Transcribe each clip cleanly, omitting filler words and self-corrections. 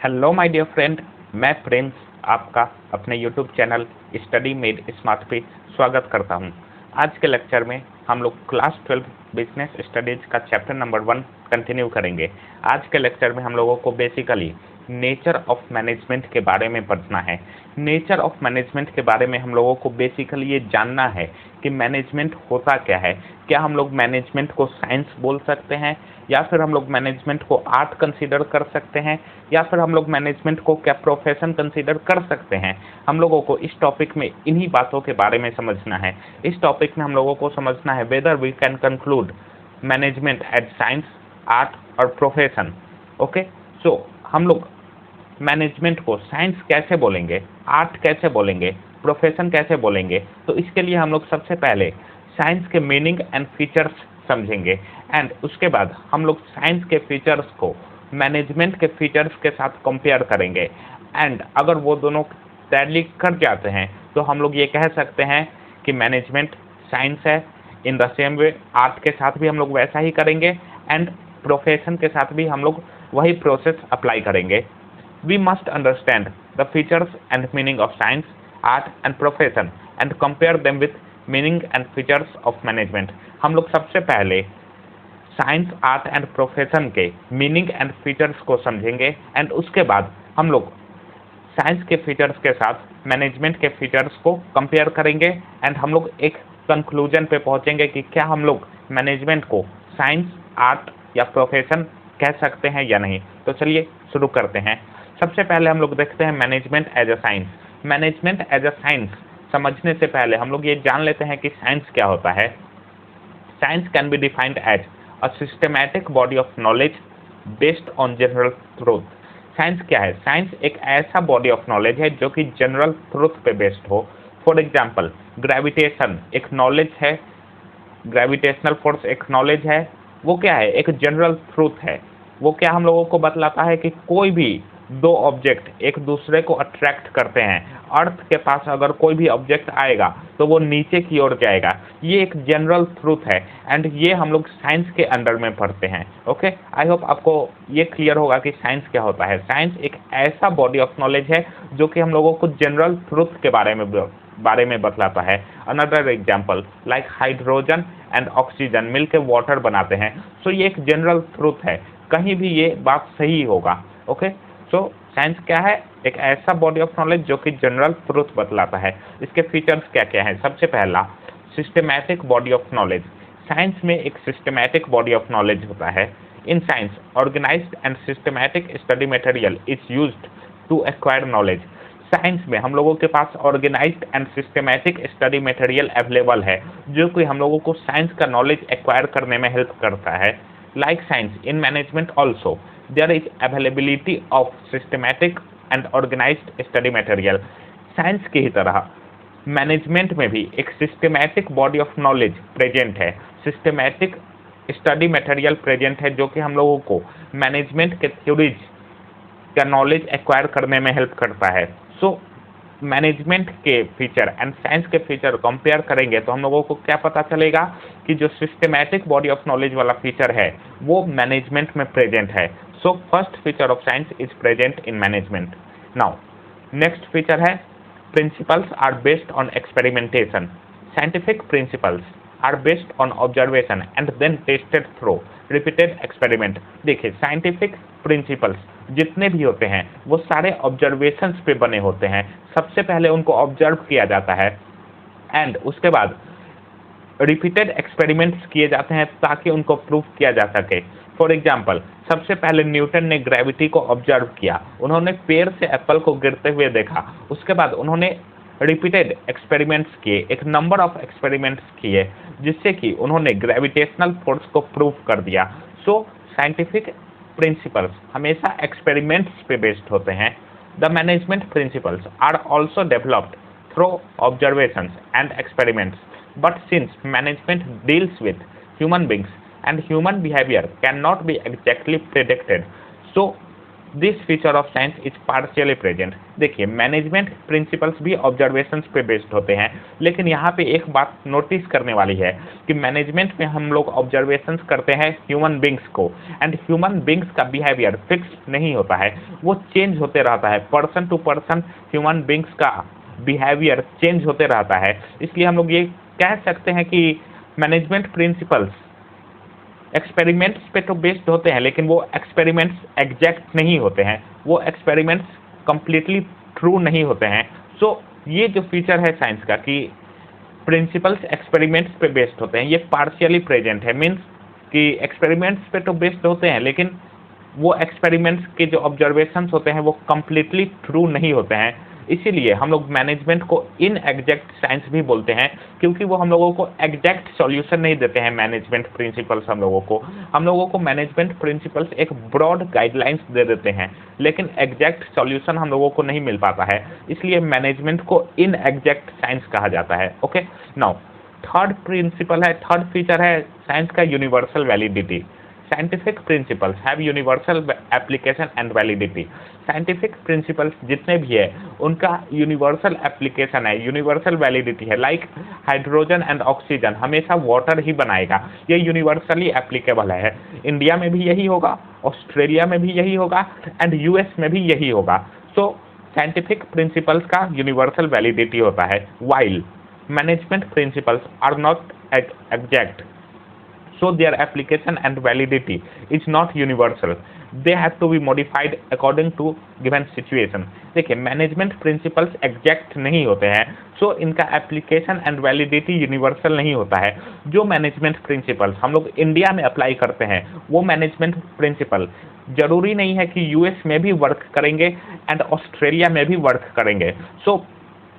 Hello my dear friend, मैं Prince आपका अपने YouTube channel study made smart पे स्वागत करता हूं। आज के लेक्चर में हम लोग क्लास 12 बिजनेस स्टडीज का चैप्टर नंबर 1 कंटिन्यू करेंगे। आज के लेक्चर में हम लोगों को बेसिकली नेचर ऑफ मैनेजमेंट के बारे में पढ़ना है। नेचर ऑफ मैनेजमेंट के बारे में हम लोगों को बेसिकली ये जानना है कि मैनेजमेंट होता क्या है। क्या हम लोग मैनेजमेंट को साइंस बोल सकते हैं, या फिर हम लोग मैनेजमेंट को आर्ट कंसीडर कर सकते हैं, या फिर हम लोग मैनेजमेंट को क्या प्रोफेशन कंसीडर कर सकते हैं। हम लोगों को इस टॉपिक में इन्हीं बातों के बारे में समझना है। इस टॉपिक में हम लोगों को समझना है whether we can conclude management as science, art और प्रोफेशन। ओके, सो हम लोग मैनेजमेंट को साइंस कैसे बोलेंगे, आर्ट कैसे बोलेंगे, प्रोफेशन कैसे बोलेंगे। तो इसके लिए हम लोग सबसे पहले साइंस के मीनिंग एंड फीचर्स समझेंगे, एंड उसके बाद हम लोग साइंस के फीचर्स को मैनेजमेंट के फीचर्स के साथ कंपेयर करेंगे। एंड अगर वो दोनों टैली कर जाते हैं तो हम लोग ये कह सकते हैं कि मैनेजमेंट साइंस है। In the same way art के साथ भी हम लोग वैसा ही करेंगे, एंड प्रोफेशन के साथ भी हम लोग वही प्रोसेस अप्लाई करेंगे। We must understand the features and meaning of science, art and profession and compare them with meaning and features of management। हम लोग सबसे पहले साइंस, आर्ट एंड प्रोफेशन के मीनिंग एंड फीचर्स को समझेंगे, एंड उसके बाद हम लोग साइंस के फीचर्स के साथ मैनेजमेंट के फीचर्स को कंपेयर करेंगे, एंड हम लोग एक कंक्लूजन पे पहुंचेंगे कि क्या हम लोग मैनेजमेंट को साइंस, आर्ट या प्रोफेशन कह सकते हैं या नहीं। तो चलिए शुरू करते हैं। सबसे पहले हम लोग देखते हैं management as a science. Management as a science समझने से पहले हम लोग ये जान लेते हैं कि साइंस क्या होता है। Science can be defined as a systematic body of knowledge based on general truth. Science क्या है? साइंस एक ऐसा बॉडी ऑफ नॉलेज है जो कि जनरल ट्रूथ पे बेस्ड हो। फॉर एग्जाम्पल, ग्रेविटेशन एक नॉलेज है, ग्रेविटेशनल फोर्स एक नॉलेज है। वो क्या है? एक जनरल ट्रूथ है। वो क्या हम लोगों को बतलाता है कि कोई भी दो ऑब्जेक्ट एक दूसरे को अट्रैक्ट करते हैं। अर्थ के पास अगर कोई भी ऑब्जेक्ट आएगा तो वो नीचे की ओर जाएगा। ये एक जनरल ट्रूथ है, एंड ये हम लोग साइंस के अंडर में पढ़ते हैं। ओके, आई होप आपको ये क्लियर होगा कि साइंस क्या होता है। साइंस एक ऐसा बॉडी ऑफ नॉलेज है जो कि हम लोगों को जनरल ट्रूथ के बारे में बतलाता है। Another example like hydrogen and oxygen मिलकर वाटर बनाते हैं। सो ये एक जनरल ट्रूथ है, कहीं भी ये बात सही होगा। ओके, सो साइंस क्या है? एक ऐसा बॉडी ऑफ नॉलेज जो कि जनरल ट्रूथ बतलाता है। इसके फीचर्स क्या क्या हैं? सबसे पहला, systematic body of knowledge. Science में एक सिस्टमैटिक बॉडी ऑफ नॉलेज होता है। In science organised and systematic study material is used to acquire knowledge. Science में हम लोगों के पास organised and systematic study material available है जो कि हम लोगों को साइंस का नॉलेज एक्वायर करने में हेल्प करता है। Like science, in management also, there is availability of systematic and organized study material। Science की ही तरह मैनेजमेंट में भी एक systematic body of knowledge present है, सिस्टमैटिक स्टडी मटेरियल प्रेजेंट है जो कि हम लोगों को मैनेजमेंट के थ्योरीज का नॉलेज एक्वायर करने में हेल्प करता है। सो मैनेजमेंट के फीचर एंड साइंस के फीचर कंपेयर करेंगे तो हम लोगों को क्या पता चलेगा कि जो सिस्टमैटिक बॉडी ऑफ नॉलेज वाला फीचर है वो मैनेजमेंट में प्रेजेंट है। So first feature of science is present in management. Now next feature है principles are based on experimentation. Scientific principles are based on observation and then tested through repeated experiment. देखिए, scientific principles जितने भी होते हैं वो सारे observations पे बने होते हैं। सबसे पहले उनको ऑब्जर्व किया जाता है, एंड उसके बाद रिपीटेड एक्सपेरिमेंट्स किए जाते हैं ताकि उनको प्रूव किया जा सके। फॉर एग्जाम्पल, सबसे पहले न्यूटन ने ग्रेविटी को ऑब्जर्व किया। उन्होंने पेड़ से एप्पल को गिरते हुए देखा। उसके बाद उन्होंने रिपीटेड एक्सपेरिमेंट्स किए, एक नंबर ऑफ एक्सपेरिमेंट्स किए जिससे कि उन्होंने ग्रेविटेशनल फोर्स को प्रूव कर दिया। सो साइंटिफिक प्रिंसिपल्स हमेशा एक्सपेरिमेंट्स पे बेस्ड होते हैं। The management principles are also developed through observations and experiments, but since management deals with human beings and human behavior cannot be exactly predicted, so this feature of science is partially present. देखिए management principles भी observations पे based होते हैं, लेकिन यहाँ पे एक बात नोटिस करने वाली है कि मैनेजमेंट में हम लोग ऑब्जर्वेशंस करते हैं ह्यूमन बींग्स को, एंड ह्यूमन बींग्स का बिहेवियर फिक्स नहीं होता है, वो चेंज होते रहता है। Person to person human beings का बिहेवियर चेंज होते रहता है। इसलिए हम लोग ये कह सकते हैं कि मैनेजमेंट प्रिंसिपल्स एक्सपेरिमेंट्स पे तो बेस्ड होते हैं, लेकिन वो एक्सपेरिमेंट्स एग्जैक्ट नहीं होते हैं, वो एक्सपेरिमेंट्स कंप्लीटली ट्रू नहीं होते हैं। सो ये जो फीचर है साइंस का कि प्रिंसिपल्स एक्सपेरिमेंट्स पे बेस्ड होते हैं, ये पार्शियली प्रेजेंट है। मीन्स कि एक्सपेरिमेंट्स पे तो बेस्ड होते हैं, लेकिन वो एक्सपेरिमेंट्स के जो ऑब्जर्वेशंस होते हैं वो कंप्लीटली ट्रू नहीं होते हैं। इसीलिए हम लोग मैनेजमेंट को इन एग्जैक्ट साइंस भी बोलते हैं, क्योंकि वो हम लोगों को एग्जैक्ट सॉल्यूशन नहीं देते हैं। मैनेजमेंट प्रिंसिपल्स हम लोगों को मैनेजमेंट प्रिंसिपल्स एक ब्रॉड गाइडलाइंस दे देते हैं, लेकिन एग्जैक्ट सॉल्यूशन हम लोगों को नहीं मिल पाता है। इसलिए मैनेजमेंट को इन एग्जैक्ट साइंस कहा जाता है। ओके, नाउ थर्ड फीचर है साइंस का universal validity. Scientific principles have universal application and validity. Scientific principles जितने भी है उनका यूनिवर्सल एप्लीकेशन है, यूनिवर्सल वैलिडिटी है। लाइक हाइड्रोजन एंड ऑक्सीजन हमेशा वाटर ही बनाएगा, ये यूनिवर्सली एप्लीकेबल है। इंडिया में भी यही होगा, ऑस्ट्रेलिया में भी यही होगा, एंड यूएस में भी यही होगा। सो साइंटिफिक प्रिंसिपल्स का यूनिवर्सल वैलिडिटी होता है, while management principles are not exact, so their application and validity is not universal, they have to be modified according to given situation। देखिए मैनेजमेंट प्रिंसिपल्स एग्जैक्ट नहीं होते हैं, सो इनका application and validity universal नहीं होता है। जो मैनेजमेंट प्रिंसिपल्स हम लोग इंडिया में अप्लाई करते हैं वो मैनेजमेंट प्रिंसिपल जरूरी नहीं है कि यूएस में भी वर्क करेंगे एंड ऑस्ट्रेलिया में भी वर्क करेंगे। सो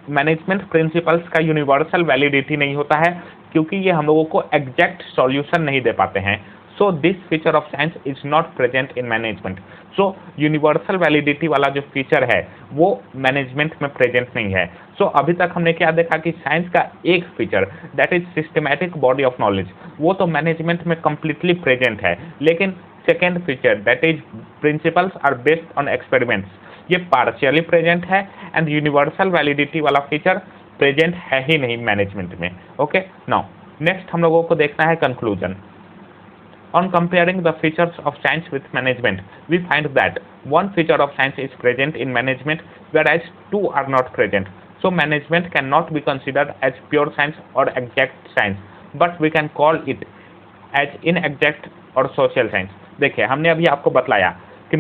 मैनेजमेंट प्रिंसिपल्स का यूनिवर्सल वैलिडिटी नहीं होता है, क्योंकि ये हम लोगों को एग्जैक्ट सॉल्यूशन नहीं दे पाते हैं। सो this feature of science is not present in management. So universal validity वाला जो फीचर है वो मैनेजमेंट में प्रेजेंट नहीं है। सो अभी तक हमने क्या देखा कि साइंस का एक feature that is systematic body of knowledge, वो तो मैनेजमेंट में कंप्लीटली प्रेजेंट है, लेकिन second feature that is principles are based on experiments, ये पार्शियली प्रेजेंट है, एंड यूनिवर्सल वैलिडिटी वाला फीचर प्रेजेंट है ही नहीं मैनेजमेंट में। ओके, नाउ नेक्स्ट हम लोगों को देखना है conclusion. On comparing the features of science with management we find that one feature of science is present in management whereas two are not present, so management cannot be considered as pure science or exact science, but we can call it as inexact और social science। देखिए हमने अभी आपको बतलाया कि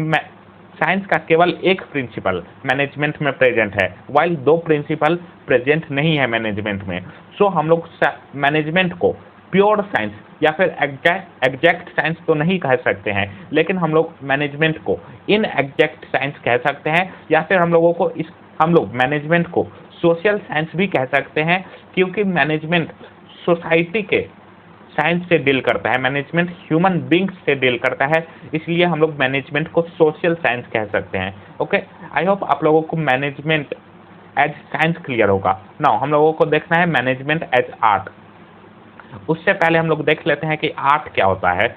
science का केवल एक प्रिंसिपल मैनेजमेंट में प्रेजेंट है, वाइल दो प्रिंसिपल प्रेजेंट नहीं है मैनेजमेंट में। सो हम लोग मैनेजमेंट को प्योर साइंस या फिर एग्जैक्ट साइंस तो नहीं कह सकते हैं, लेकिन हम लोग मैनेजमेंट को इन एग्जैक्ट साइंस कह सकते हैं, या फिर हम लोग मैनेजमेंट को सोशल साइंस भी कह सकते हैं, क्योंकि मैनेजमेंट सोसाइटी के साइंस से डील करता है, मैनेजमेंट ह्यूमन बींग्स से डील करता है, इसलिए हम लोग मैनेजमेंट को सोशल साइंस कह सकते हैं। ओके, आई होप आप लोगों को मैनेजमेंट एज साइंस क्लियर होगा। नाउ हम लोगों को देखना है मैनेजमेंट एज आर्ट। उससे पहले हम लोग देख लेते हैं कि आर्ट क्या होता है।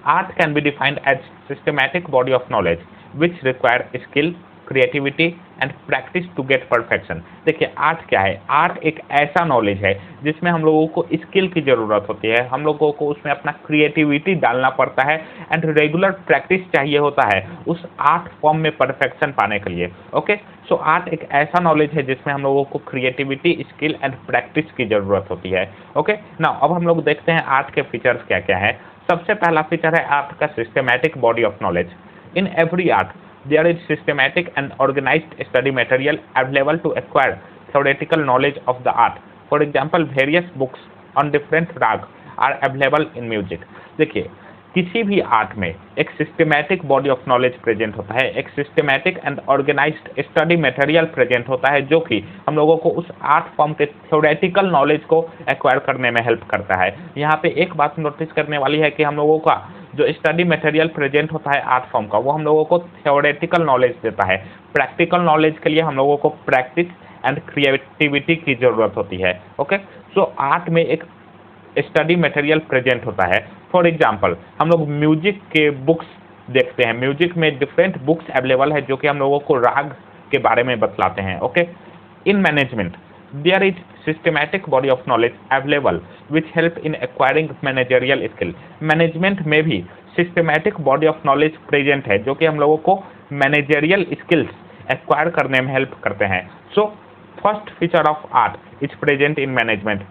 Art can be defined as systematic body of knowledge which require skill, creativity and practice to get perfection. देखिए आर्ट क्या है, आर्ट एक ऐसा नॉलेज है जिसमें हम लोगों को स्किल की ज़रूरत होती है, हम लोगों को उसमें अपना क्रिएटिविटी डालना पड़ता है, एंड रेगुलर प्रैक्टिस चाहिए होता है उस आर्ट फॉर्म में परफेक्शन पाने के लिए। ओके, सो आर्ट एक ऐसा नॉलेज है जिसमें हम लोगों को क्रिएटिविटी, स्किल एंड प्रैक्टिस की ज़रूरत होती है। ओके, नाउ अब हम लोग देखते हैं आर्ट के फीचर्स क्या क्या है। सबसे पहला फीचर है आर्ट का systematic body of knowledge. In every art there is systematic and organized study material available to acquire theoretical knowledge of the art. For example, various books on different rag are available in music। देखिए किसी भी art में एक systematic body of knowledge present होता है, एक systematic and organised study material present होता है, जो कि हम लोगों को उस आर्ट फॉर्म के थ्योरेटिकल नॉलेज को एक्वायर करने में हेल्प करता है। यहाँ पे एक बात नोटिस करने वाली है कि हम लोगों का जो स्टडी मटेरियल प्रेजेंट होता है आर्ट फॉर्म का, वो हम लोगों को थ्योरेटिकल नॉलेज देता है। प्रैक्टिकल नॉलेज के लिए हम लोगों को प्रैक्टिस एंड क्रिएटिविटी की ज़रूरत होती है। ओके, सो आर्ट में एक स्टडी मटेरियल प्रेजेंट होता है। फॉर एग्जाम्पल हम लोग म्यूजिक के बुक्स देखते हैं। म्यूजिक में डिफरेंट बुक्स अवेलेबल है जो कि हम लोगों को राग के बारे में बतलाते हैं। Okay, in management there is systematic body of knowledge available which help in acquiring managerial skill. Management में भी systematic body of knowledge present है जो कि हम लोगों को मैनेजरियल स्किल्स एक्वायर करने में हेल्प करते हैं। सो first feature of art is present in management.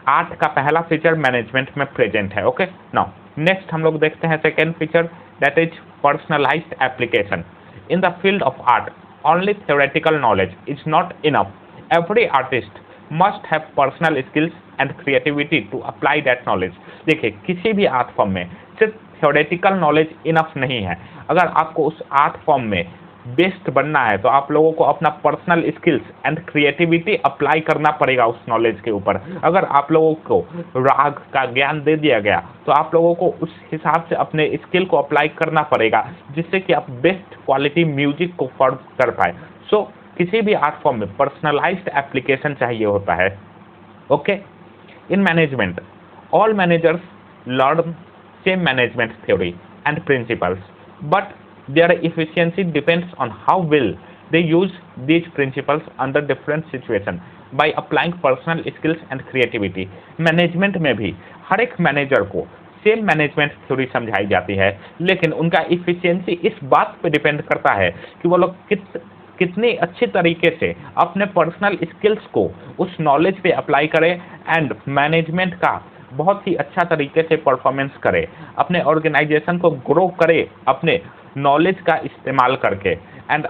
Art का पहला फीचर मैनेजमेंट में प्रेजेंट है। ओके, नाउ नेक्स्ट हम लोग देखते हैं second feature, that is personalised application. In the field of art only theoretical knowledge is not enough. Every artist must have personal skills and creativity to apply that knowledge. देखिए, किसी भी art form में सिर्फ theoretical knowledge enough नहीं है। अगर आपको उस आर्ट फॉर्म में बेस्ट बनना है तो आप लोगों को अपना personal skills and creativity apply करना पड़ेगा उस नॉलेज के ऊपर। अगर आप लोगों को राग का ज्ञान दे दिया गया तो आप लोगों को उस हिसाब से अपने स्किल को अप्लाई करना पड़ेगा जिससे कि आप बेस्ट क्वालिटी म्यूजिक को फॉर्म कर पाए। सो किसी भी आर्ट फॉर्म में पर्सनलाइज्ड एप्लीकेशन चाहिए होता है। Okay, in management all managers learn same management theory and principles, but their efficiency depends on how well they use these principles under different situations by applying personal skills and creativity. Management में भी हर एक manager को same management theory समझाई जाती है, लेकिन उनका efficiency इस बात पे डिपेंड करता है कि वो लोग कितनी अच्छी तरीके से अपने पर्सनल स्किल्स को उस नॉलेज पे अप्लाई करें एंड मैनेजमेंट का बहुत ही अच्छा तरीके से परफॉर्मेंस करे, अपने ऑर्गेनाइजेशन को ग्रो करे अपने नॉलेज का इस्तेमाल करके। एंड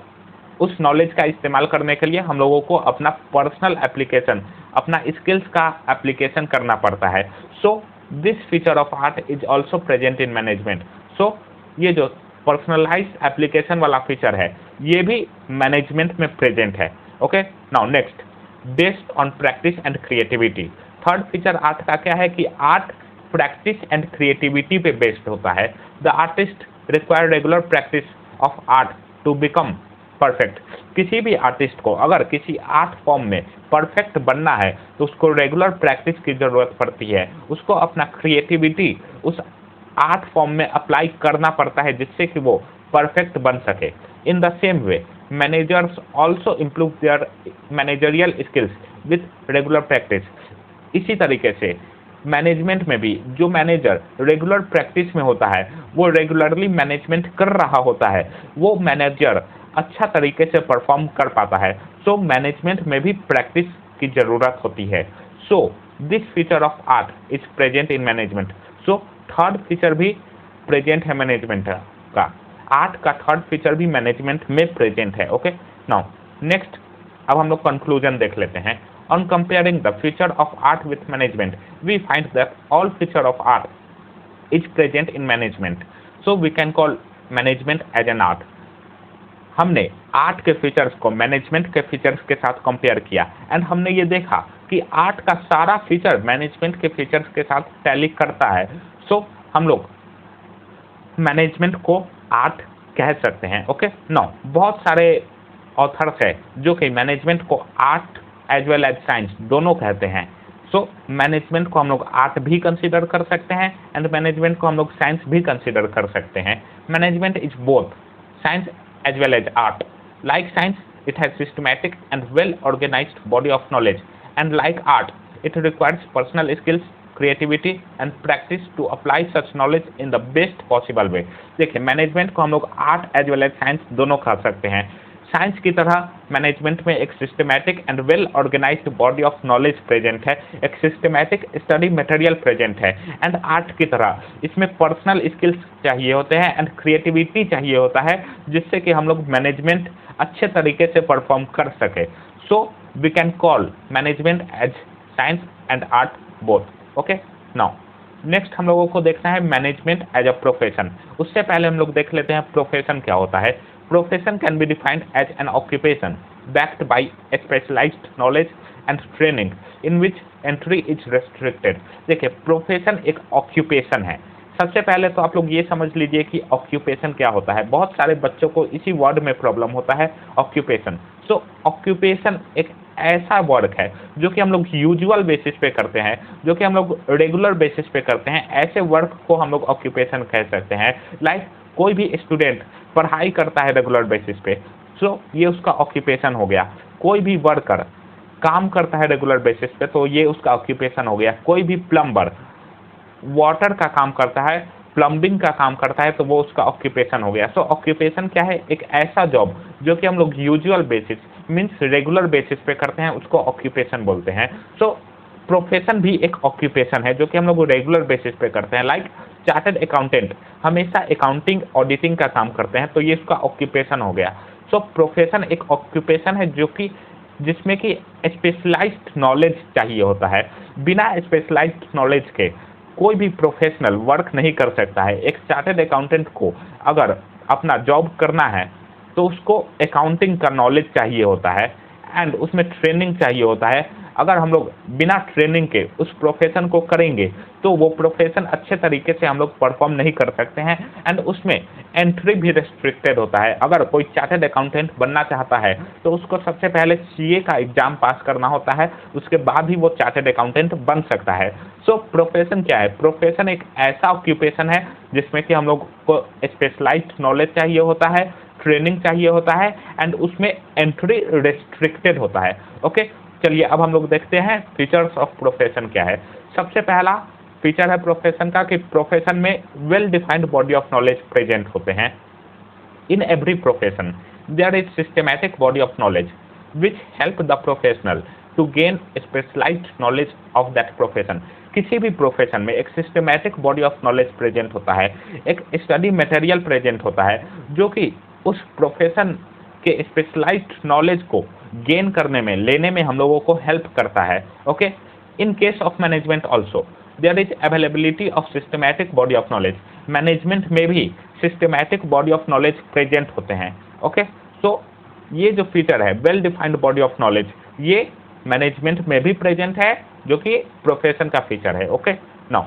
उस नॉलेज का इस्तेमाल करने के लिए हम लोगों को अपना पर्सनल एप्लीकेशन, अपना स्किल्स का एप्लीकेशन करना पड़ता है। So this feature of art is also present in management. So ये जो पर्सनलाइज्ड एप्लीकेशन वाला फीचर है ये भी मैनेजमेंट में प्रेजेंट है। Okay, now next, based on practice and creativity. Third feature art का क्या है कि आर्ट प्रैक्टिस एंड क्रिएटिविटी पे बेस्ड होता है। The artist require regular practice of art to become perfect. किसी भी आर्टिस्ट को अगर किसी आर्ट फॉर्म में परफेक्ट बनना है तो उसको रेगुलर प्रैक्टिस की जरूरत पड़ती है। उसको अपना क्रिएटिविटी उस आर्ट फॉर्म में अप्लाई करना पड़ता है जिससे कि वो परफेक्ट बन सके। In the same way managers also improve their managerial skills with regular practice. इसी तरीके से मैनेजमेंट में भी जो मैनेजर रेगुलर प्रैक्टिस में होता है, वो रेगुलरली मैनेजमेंट कर रहा होता है, वो मैनेजर अच्छा तरीके से परफॉर्म कर पाता है। सो मैनेजमेंट में भी प्रैक्टिस की जरूरत होती है। So this feature of art is present in management. So third feature भी प्रेजेंट है मैनेजमेंट का। आर्ट का थर्ड फीचर भी मैनेजमेंट में प्रेजेंट है। ओके, नाउ नेक्स्ट अब हम लोग कंक्लूजन देख लेते हैं। On comparing the feature of art with management, we find that all feature of art is present in management. So we can call management as an art. हमने art के features को management के features के साथ compare किया and हमने ये देखा कि आर्ट का सारा फीचर मैनेजमेंट के फीचर्स के साथ टैली करता है। सो हम लोग मैनेजमेंट को आर्ट कह सकते हैं। ओके, नाउ बहुत सारे ऑथर्स है जो कि मैनेजमेंट को art as well as science दोनों कहते हैं। सो मैनेजमेंट को हम लोग आर्ट भी कंसीडर कर सकते हैं एंड मैनेजमेंट को हम लोग साइंस भी कंसीडर कर सकते हैं। Management is both science as well as art. Like science it has systematic and well organised body of knowledge and like art it requires personal skills, creativity and practice to apply such knowledge in the best possible way. देखिए, management को हम लोग art as well as science दोनों कह सकते हैं। Science की तरह मैनेजमेंट में एक systematic and well organised body of knowledge present है, एक सिस्टमैटिक स्टडी मटेरियल प्रेजेंट है। एंड आर्ट की तरह इसमें पर्सनल स्किल्स चाहिए होते हैं एंड क्रिएटिविटी चाहिए होता है जिससे कि हम लोग मैनेजमेंट अच्छे तरीके से परफॉर्म कर सके। So we can call management as science and art both. Okay, now next हम लोगों को देखना है मैनेजमेंट एज अ प्रोफेशन। उससे पहले हम लोग देख लेते हैं प्रोफेशन क्या होता है। Profession can be defined as an occupation backed by a specialized knowledge and training in which entry is restricted. देखिए, प्रोफेशन एक ऑक्यूपेशन है। सबसे पहले तो आप लोग ये समझ लीजिए कि ऑक्यूपेशन क्या होता है। बहुत सारे बच्चों को इसी वर्ड में प्रॉब्लम होता है, ऑक्यूपेशन। सो ऑक्यूपेशन एक ऐसा वर्क है जो कि हम लोग यूजुअल बेसिस पे करते हैं, जो कि हम लोग रेगुलर बेसिस पे करते हैं। ऐसे वर्क को हम लोग ऑक्यूपेशन कह सकते हैं। लाइक कोई भी स्टूडेंट पढ़ाई करता है रेगुलर बेसिस पे, सो ये उसका ऑक्यूपेशन हो गया। कोई भी वर्कर काम करता है रेगुलर बेसिस पे, तो ये उसका ऑक्यूपेशन हो गया। कोई भी प्लम्बर वाटर का काम करता है, प्लम्बिंग का काम करता है, तो वो उसका ऑक्यूपेशन हो गया। सो ऑक्यूपेशन क्या है? एक ऐसा जॉब जो कि हम लोग usual basis means regular basis पे करते हैं, उसको ऑक्यूपेशन बोलते हैं। सो प्रोफेशन भी एक ऑक्यूपेशन है जो कि हम लोग रेगुलर बेसिस पे करते हैं। लाइक चार्टर्ड अकाउंटेंट हमेशा अकाउंटिंग ऑडिटिंग का काम करते हैं, तो ये उसका ऑक्यूपेशन हो गया। सो प्रोफेशन एक ऑक्यूपेशन है जो कि जिसमें कि स्पेशलाइज्ड नॉलेज चाहिए होता है। बिना स्पेशलाइज्ड नॉलेज के कोई भी प्रोफेशनल वर्क नहीं कर सकता है। एक चार्टर्ड अकाउंटेंट को अगर अपना जॉब करना है तो उसको अकाउंटिंग का नॉलेज चाहिए होता है एंड उसमें ट्रेनिंग चाहिए होता है। अगर हम लोग बिना ट्रेनिंग के उस प्रोफेशन को करेंगे तो वो प्रोफेशन अच्छे तरीके से हम लोग परफॉर्म नहीं कर सकते हैं एंड उसमें एंट्री भी रेस्ट्रिक्टेड होता है। अगर कोई चार्टर्ड अकाउंटेंट बनना चाहता है तो उसको सबसे पहले सीए का एग्जाम पास करना होता है, उसके बाद ही वो चार्टर्ड अकाउंटेंट बन सकता है। सो प्रोफेशन क्या है? प्रोफेशन एक ऐसा ऑक्यूपेशन है जिसमें कि हम लोग को स्पेशलाइज्ड नॉलेज चाहिए होता है, ट्रेनिंग चाहिए होता है एंड उसमें एंट्री रेस्ट्रिक्टेड होता है। ओके, चलिए अब हम लोग देखते हैं फीचर्स ऑफ प्रोफेशन क्या है। सबसे पहला फीचर है प्रोफेशन का कि प्रोफेशन में well defined body of knowledge present होते हैं। In every profession there is systematic body of knowledge which help the professional to gain specialised knowledge of that profession. किसी भी प्रोफेशन में एक systematic body of knowledge present होता है, एक study material present होता है जो कि उस प्रोफेशन के स्पेशलाइज्ड नॉलेज को गेन करने में लेने में हम लोगों को हेल्प करता है। Okay, in case of management also there is availability of systematic body of knowledge. Management में भी systematic body of knowledge present होते हैं। ओके, सो ये जो फीचर है well defined body of knowledge, ये मैनेजमेंट में भी प्रेजेंट है जो कि प्रोफेशन का फीचर है। ओके, नाउ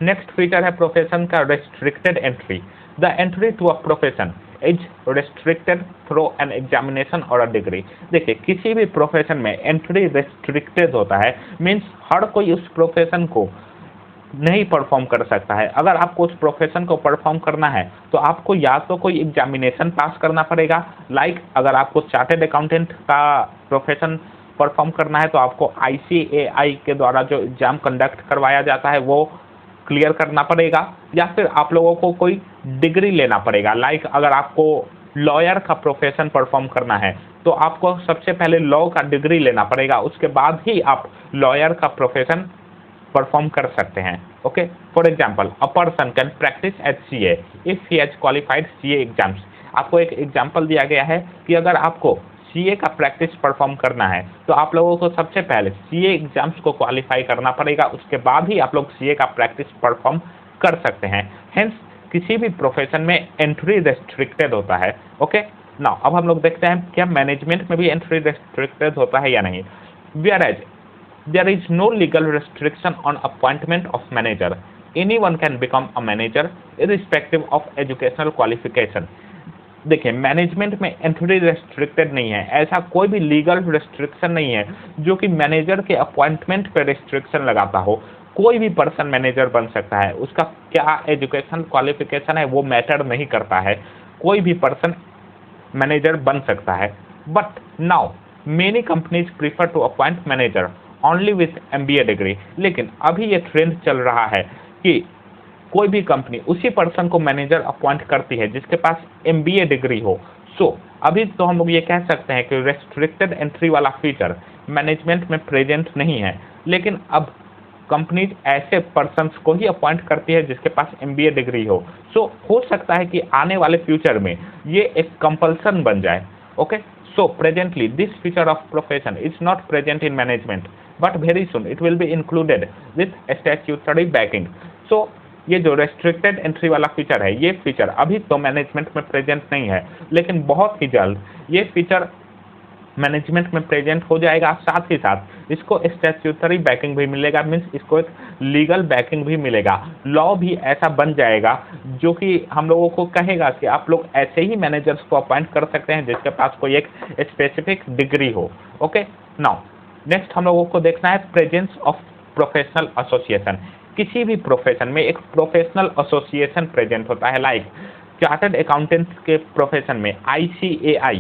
नेक्स्ट फीचर है प्रोफेशन का restricted entry. The entry to a profession is restricted through an examination और अ डिग्री। देखिए, किसी भी प्रोफेशन में एंट्री रेस्ट्रिक्टेड होता है, मीन्स हर कोई उस प्रोफेशन को नहीं परफॉर्म कर सकता है। अगर आपको उस प्रोफेशन को परफॉर्म करना है तो आपको या तो कोई एग्जामिनेशन पास करना पड़ेगा। लाइक अगर आपको चार्टर्ड अकाउंटेंट का प्रोफेशन परफॉर्म करना है तो आपको ICAI के द्वारा जो एग्जाम कंडक्ट करवाया जाता है वो क्लियर करना पड़ेगा, या फिर आप लोगों को कोई डिग्री लेना पड़ेगा। लाइक अगर आपको लॉयर का प्रोफेशन परफॉर्म करना है तो आपको सबसे पहले लॉ का डिग्री लेना पड़ेगा, उसके बाद ही आप लॉयर का प्रोफेशन परफॉर्म कर सकते हैं। Okay, for example a person can practise as CA if he has qualified CA exams. आपको एक एग्जाम्पल दिया गया है कि अगर आपको CA का प्रैक्टिस परफॉर्म करना है तो आप लोगों को सबसे पहले CA एग्जाम्स को क्वालिफाई करना पड़ेगा, उसके बाद ही आप लोग CA का प्रैक्टिस परफॉर्म कर सकते हैं। हेंस किसी भी प्रोफेशन में एंट्री रेस्ट्रिक्टेड होता है। ओके, नाउ अब हम लोग देखते हैं क्या मैनेजमेंट में भी एंट्री रेस्ट्रिक्टेड होता है या नहीं। Whereas there is no legal restriction on appointment of manager. Anyone can become a manager irrespective of educational qualification. देखिए, मैनेजमेंट में एंट्री रेस्ट्रिक्टेड नहीं है, ऐसा कोई भी लीगल रेस्ट्रिक्शन नहीं है जो कि मैनेजर के अपॉइंटमेंट पे रेस्ट्रिक्शन लगाता हो। कोई भी पर्सन मैनेजर बन सकता है, उसका क्या एजुकेशन क्वालिफिकेशन है वो मैटर नहीं करता है, कोई भी पर्सन मैनेजर बन सकता है। But now many companies prefer to appoint manager only with MBA degree. लेकिन अभी ये ट्रेंड चल रहा है कि कोई भी कंपनी उसी पर्सन को मैनेजर अपॉइंट करती है जिसके पास MBA डिग्री हो। सो अभी तो हम लोग ये कह सकते हैं कि रेस्ट्रिक्टेड एंट्री वाला फीचर मैनेजमेंट में प्रेजेंट नहीं है, लेकिन अब कंपनीज ऐसे पर्सन्स को ही अपॉइंट करती है जिसके पास MBA डिग्री हो। सो हो सकता है कि आने वाले फ्यूचर में ये एक कंपल्सन बन जाए। Okay, so presently this feature of profession is not present in management, but very soon it will be included with statutory backing. So ये जो रेस्ट्रिक्टेड एंट्री वाला फीचर है, ये फीचर अभी तो मैनेजमेंट में प्रेजेंट नहीं है, लेकिन बहुत ही जल्द ये फीचर मैनेजमेंट में प्रेजेंट हो जाएगा। साथ ही साथ इसको स्टैट्यूटरी बैकिंग भी मिलेगा, मीन्स इसको एक लीगल बैकिंग भी मिलेगा। लॉ भी ऐसा बन जाएगा जो कि हम लोगों को कहेगा कि आप लोग ऐसे ही मैनेजर्स को अपॉइंट कर सकते हैं जिसके पास कोई एक स्पेसिफिक डिग्री हो। ओके, नाउ नेक्स्ट हम लोगों को देखना है प्रेजेंस ऑफ प्रोफेशनल एसोसिएशन। किसी भी प्रोफेशन में एक प्रोफेशनल एसोसिएशन प्रेजेंट होता है। लाइक चार्टर्ड अकाउंटेंट्स के प्रोफेशन में ICAI,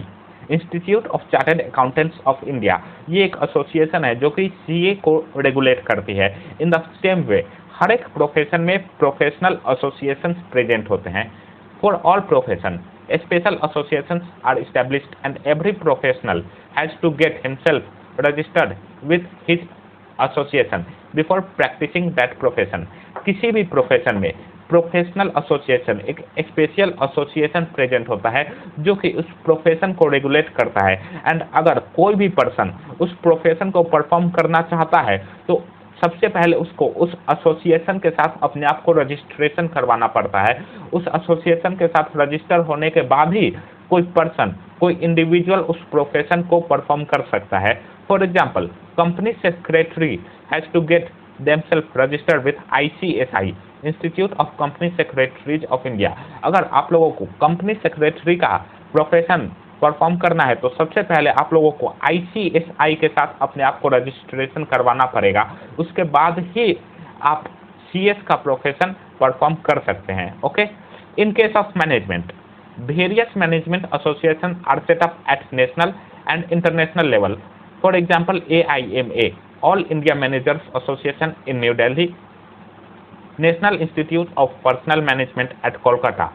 institute of chartered accountants of India, ये एक एसोसिएशन है जो कि CA को रेगुलेट करती है। इन द सेम वे हर एक प्रोफेशन में प्रोफेशनल एसोसिएशंस प्रेजेंट होते हैं। For all profession special associations are established and every professional has to get himself registered with his association before practising that profession. किसी भी profession में professional association, एक special association present होता है जो कि उस प्रोफेशन को रेगुलेट करता है। एंड अगर कोई भी पर्सन उस प्रोफेशन को परफॉर्म करना चाहता है तो सबसे पहले उसको उस एसोसिएशन के साथ अपने आप को रजिस्ट्रेशन करवाना पड़ता है। उस एसोसिएशन के साथ रजिस्टर होने के बाद ही कोई पर्सन, कोई इंडिविजुअल उस प्रोफेशन को परफॉर्म कर सकता है। For example, company secretary has to get themselves registered with ICSI, Institute of Company Secretaries of India. अगर आप लोगों को कंपनी सेक्रेटरी का प्रोफेशन परफॉर्म करना है तो सबसे पहले आप लोगों को ICSI के साथ अपने आप को रजिस्ट्रेशन करवाना पड़ेगा। उसके बाद ही आप CS का प्रोफेशन परफॉर्म कर सकते हैं। Okay, in case of management, various management association are set up at national and international level. For example AIMA, All India Managers Association in New Delhi, National Institute of Personnel Management at Kolkata.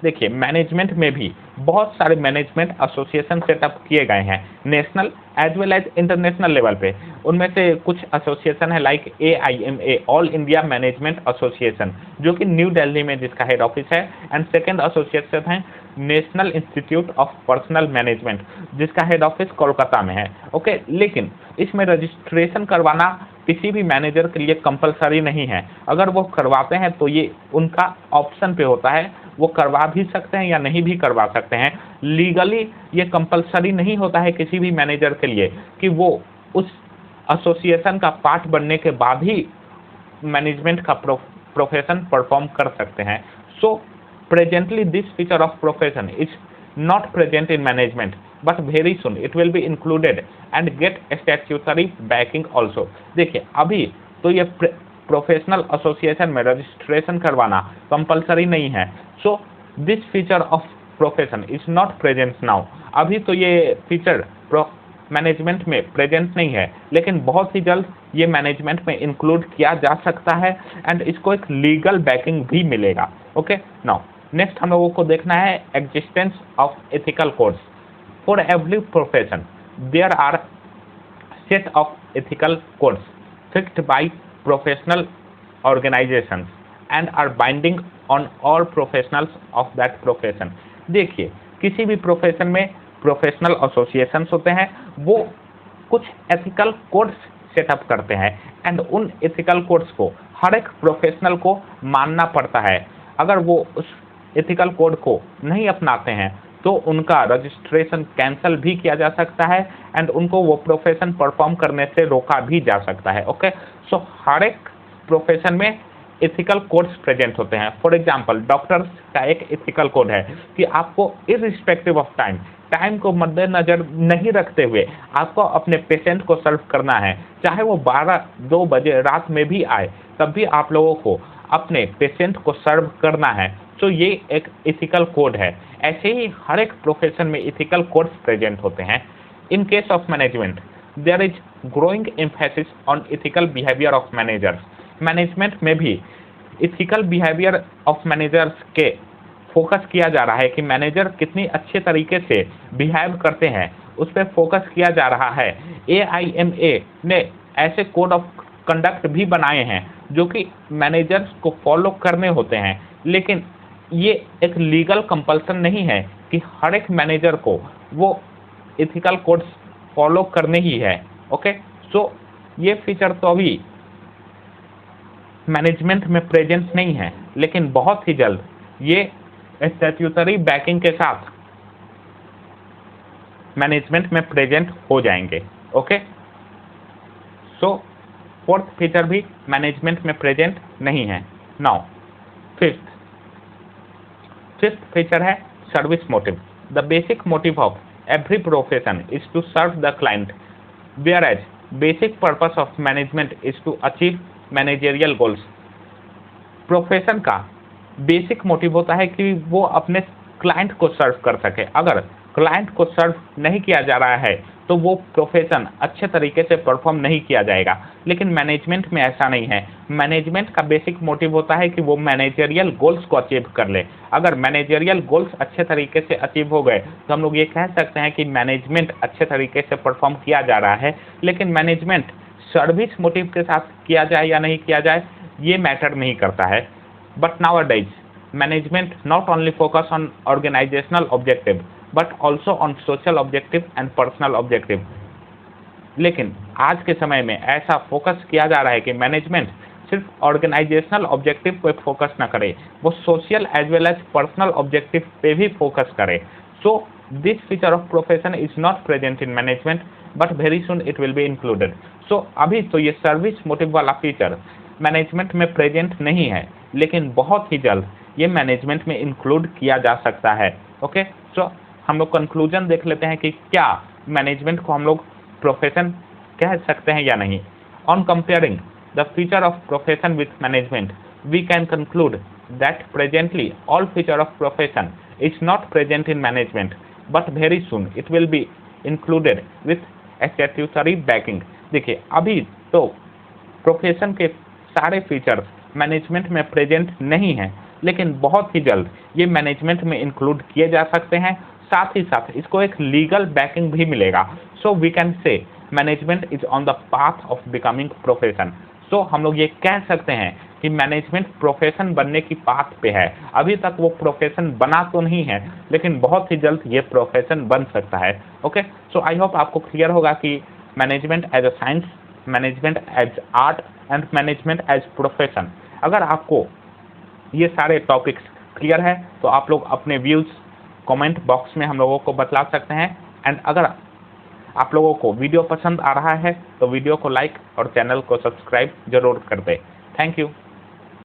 देखिए, management में भी बहुत सारे management association setup किए गए हैं, national as well as international level पे। उनमें से कुछ एसोसिएशन है like AIMA, All India Management Association, जो कि न्यू दिल्ली में जिसका हेड ऑफिस है। एंड सेकेंड एसोसिएशन है National Institute of Personnel Management, जिसका हेड ऑफिस कोलकाता में है। ओके, लेकिन इसमें रजिस्ट्रेशन करवाना किसी भी मैनेजर के लिए कंपलसरी नहीं है। अगर वो करवाते हैं तो ये उनका ऑप्शन पे होता है, वो करवा भी सकते हैं या नहीं भी करवा सकते हैं। लीगली ये कंपलसरी नहीं होता है किसी भी मैनेजर के लिए कि वो उस एसोसिएशन का पार्ट बनने के बाद ही मैनेजमेंट का प्रोफेशन परफॉर्म कर सकते हैं। So presently this feature of profession is not present in management, but very soon it will be included and get statutory backing also। देखिए, अभी तो ये प्रोफेशनल एसोसिएशन में रजिस्ट्रेशन करवाना कंपलसरी नहीं है। So this feature of profession is not present now. अभी तो ये फीचर मैनेजमेंट में प्रेजेंट नहीं है, लेकिन बहुत ही जल्द ये मैनेजमेंट में इंक्लूड किया जा सकता है एंड इसको एक लीगल बैकिंग भी मिलेगा। ओके, नाउ नेक्स्ट हम लोगों को देखना है existence of ethical codes. For every profession there are set of ethical codes fixed by professional organisations and are binding on all professionals of that profession. देखिए, किसी भी प्रोफेशन में प्रोफेशनल एसोसिएशंस होते हैं, वो कुछ एथिकल कोड्स सेटअप करते हैं एंड उन एथिकल कोड्स को हर एक प्रोफेशनल को मानना पड़ता है। अगर वो उस एथिकल कोड को नहीं अपनाते हैं तो उनका रजिस्ट्रेशन कैंसिल भी किया जा सकता है एंड उनको वो प्रोफेशन परफॉर्म करने से रोका भी जा सकता है। ओके, सो हर एक प्रोफेशन में एथिकल कोड्स प्रेजेंट होते हैं। फॉर एग्जांपल, डॉक्टर्स का एक एथिकल कोड है कि आपको इररिस्पेक्टिव ऑफ टाइम को मद्देनजर नहीं रखते हुए आपको अपने पेशेंट को सर्व करना है, चाहे वो 12-2 बजे रात में भी आए, तब भी आप लोगों को अपने पेशेंट को सर्व करना है। तो ये एक एथिकल कोड है। ऐसे ही हर एक प्रोफेशन में एथिकल कोड्स प्रेजेंट होते हैं। In case of management there is growing emphasis on ethical behaviour of managers. Management में भी एथिकल बिहेवियर ऑफ मैनेजर्स के फोकस किया जा रहा है कि मैनेजर कितनी अच्छे तरीके से बिहेव करते हैं, उस पर फोकस किया जा रहा है। AIMA ने ऐसे कोड ऑफ कंडक्ट भी बनाए हैं जो कि मैनेजर्स को फॉलो करने होते हैं, लेकिन ये एक लीगल कंपल्सन नहीं है कि हर एक मैनेजर को वो एथिकल कोड्स फॉलो करने ही है। ओके, सो ये फीचर तो अभी मैनेजमेंट में प्रेजेंट नहीं है, लेकिन बहुत ही जल्द ये स्टैट्यूटरी बैकिंग के साथ मैनेजमेंट में प्रेजेंट हो जाएंगे। ओके, सो फोर्थ फीचर भी मैनेजमेंट में प्रेजेंट नहीं है। नाउ फिफ्थ फीचर है service motive. The basic motive of every profession is to serve the client, whereas basic purpose of management is to achieve managerial goals। Profession का basic motive होता है कि वो अपने क्लाइंट को सर्व कर सके। अगर क्लाइंट को सर्व नहीं किया जा रहा है तो वो प्रोफेशन अच्छे तरीके से परफॉर्म नहीं किया जाएगा। लेकिन मैनेजमेंट में ऐसा नहीं है। मैनेजमेंट का बेसिक मोटिव होता है कि वो मैनेजरियल गोल्स को अचीव कर ले। अगर मैनेजरियल गोल्स अच्छे तरीके से अचीव हो गए तो हम लोग ये कह सकते हैं कि मैनेजमेंट अच्छे तरीके से परफॉर्म किया जा रहा है। लेकिन मैनेजमेंट सर्विस मोटिव के साथ किया जाए या नहीं किया जाए ये मैटर नहीं करता है। But nowadays management not only focus on organisational objective but also on social objective and personal objective. लेकिन आज के समय में ऐसा फोकस किया जा रहा है कि मैनेजमेंट सिर्फ ऑर्गेनाइजेशनल ऑब्जेक्टिव पे फोकस ना करे, वो social as well as personal objective पे भी फोकस करे। So this feature of profession is not present in management but very soon it will be included. सो अभी तो ये सर्विस मोटिव वाला फीचर मैनेजमेंट में प्रेजेंट नहीं है, लेकिन बहुत ही जल्द ये मैनेजमेंट में इंक्लूड किया जा सकता है। ओके, सो हम लोग कंक्लूजन देख लेते हैं कि क्या मैनेजमेंट को हम लोग प्रोफेशन कह सकते हैं या नहीं। On comparing the feature of profession with management we can conclude that presently all feature of profession is not present in management but very soon it will be included with statutory backing. देखिए अभी तो profession के सारे features management में present नहीं हैं, लेकिन बहुत ही जल्द ये मैनेजमेंट में इंक्लूड किए जा सकते हैं। साथ ही साथ इसको एक लीगल बैकिंग भी मिलेगा। So we can say management is on the path of becoming profession. So हम लोग ये कह सकते हैं कि मैनेजमेंट प्रोफेशन बनने की पाथ पे है। अभी तक वो प्रोफेशन बना तो नहीं है, लेकिन बहुत ही जल्द ये प्रोफेशन बन सकता है। ओके, सो आई होप आपको क्लियर होगा कि management as a science, management as art and management as profession. अगर आपको ये सारे टॉपिक्स क्लियर है तो आप लोग अपने व्यूज़ कमेंट बॉक्स में हम लोगों को बतला सकते हैं। एंड अगर आप लोगों को वीडियो पसंद आ रहा है तो वीडियो को लाइक और चैनल को सब्सक्राइब जरूर कर दें। Thank you.